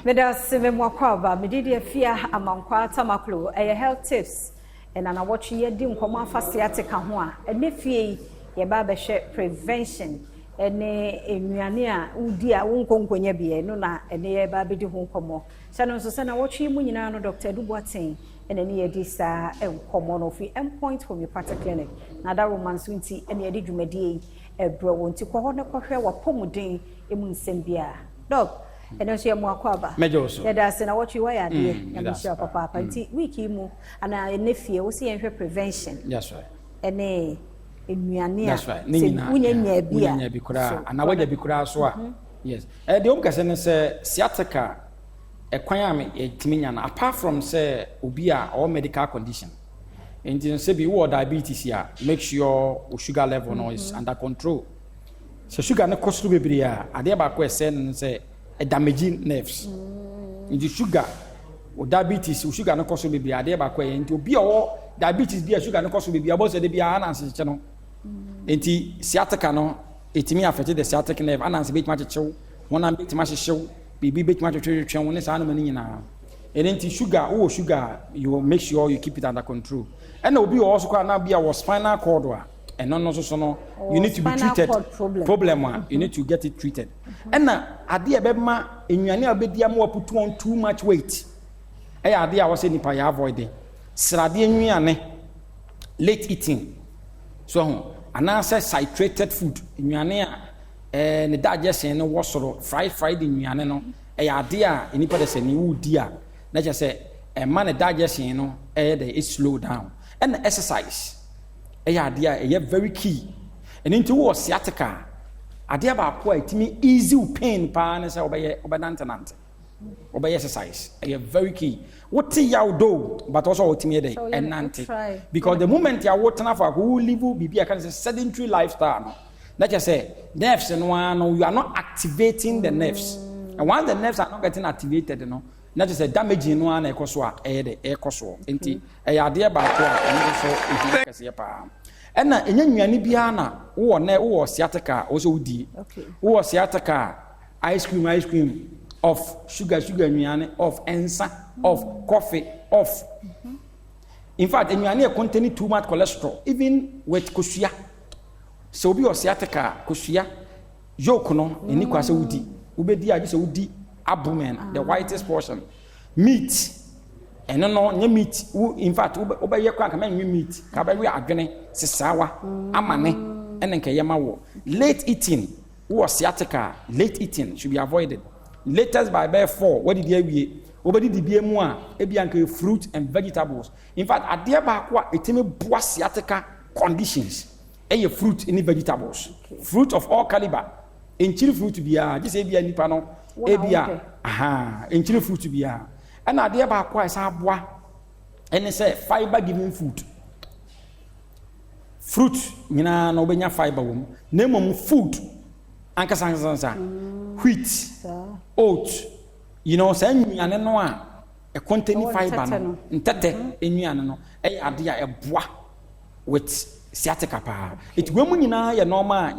Medas Memwakaba, Medidia Fia, Amankwa Tamaklo, a health tips, and I watch ye dim common for sciatica hoa, and if ye baba share prevention, and a Miania, Udia, won't come when ye be, no, and ye baby do home como. Shannon Susana, watch you when you know Dr. Dubois, and any this common of the endpoint from your party clinic. Now that romance winty, and ye did you mediate a bro to corner coffee or pomoding, imun sembia. Dog. And also Mwakwaba. Mejoso. Yeah, that's and I watch you why I did. And Michelle Papa. And wiki mu and I nephew we see prevention. That's right. And in Miania. That's right. Unya bikura. And I want to bikura so. Yes. The omkase say sciatica e kwan am e timinya na apart from say obia or medical condition. And you say be what diabetes here, make sure sugar level no is under control. So sugar na cost to be here. Ade ba ko say damaging nerves. In the sugar or diabetes, sugar no cause baby, are there back way into be all diabetes, be a sugar no cause baby, about the be an answer channel. Enti sciatica no, it me affected the sciatic nerve, and answer bit much show, one and bit much show, be bit much show, when it's animal now. And enti sugar, you make sure you keep it under control. And there will be also can now be our spinal cord. And non also no, you need to be treated. Problem one, you need to get it treated. And now, idea bema in your near bedia more put on too much weight. Idea was any pay avoid. Sradi late eating. So, and answer citrated food in your near and the digestion was sort of fried in your no. Idea in the new dear. Let's just say a man digestion, no, it slow down. And exercise. Idea very key. And into war sciatica. Idea about quite me easy pain pan as obey exercise. Very key. What tea you do, but also what me day and nanti. Because the moment you are water for who live will be a sedentary lifestyle. Let just say nerves and one you are not activating the nerves. And once the nerves are not getting activated, you know. Not just a damaging one, a coswa, a coswa, inti, a idea by and so and na enye nnuane bia na wo na wo sciatica also di wo sciatica ice cream of sugar nnuane of ensa of coffee of in fact nnuane contain too much cholesterol even with kosua so bi o sciatica kosua yolk no eni kwase wudi ubedi age se wudi abdomen the whitest portion meat and no meat in fact obey kwa kama meat ka ba we adwene sesawa amane and nka yema wo late eating wo sciatica late eating should be avoided latest by 4 what did you wie obedi di bia mu a e bia nka fruit and vegetables in fact ade ba kwa etime boa sciatica conditions fruit and vegetables fruit of all caliber enchiri fruit bia just e bia nipa no e bia enchiri fruit bia and idea ba kwa isa boa and say fiber giving food fruit nyina na obenya fiber wom na mom food anka sansa wheat oat you know say nyane no a e contain fiber no ntete enyane no idea e boa with sciatica pa it wemu nyina ye normal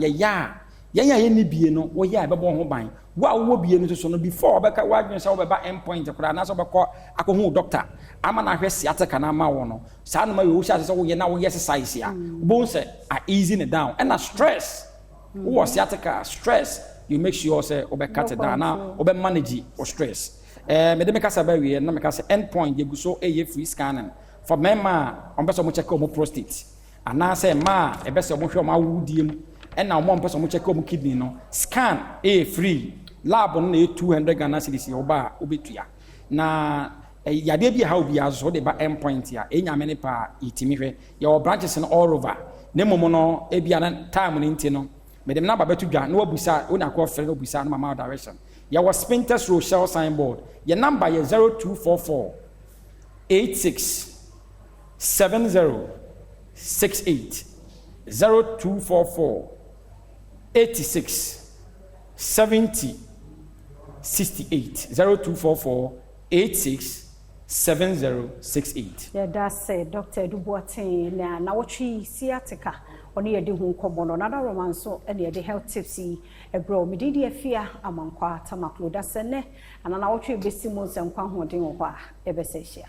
ye ni bie no wo ye bebo ho ban wo bie no so no before obeka wadwen sa obeba endpoint kura na so obekọ akohu doctor ama na hwe sciatica na ma wo no sa no ma yo sha se wo ye na wo exercise ya bo say are easing it down and stress wo sciatica stress you make sure say obeka it down na obe manage or stress me de me kasa ba wie na me kasa endpoint ye guso free scanning for mema on beso mo check o prostate ana say ma e beso mo hwe o ma wudiem and now one person check on kidney no scan free lab on 200 Ghana cedis oba obetua na yade bi how bi aso de ba endpoint ya enya mene pa itimi hwe your branches in all over ne momo no e bia na time no nti no me dem na ba betu dwa na wabusa ona ko frɛ no busa no mama direction ya was Spintex Rochelle signboard your number is 0244 86 7068 0244 86 70 68 0244 86 7068. Yeah, that's Dr. Dubois na watchi sciatica ɔne yɛde ho nkɔmmɔ no nada romance so ɛne yɛde health tips yi ɛbrɛ me didi afia amankwa tamaklo da sɛ nɛ anana wɔtwe bɛsi mu sɛ nkwa hoɔden wɔ hɔ a ɛbɛsɛ hyia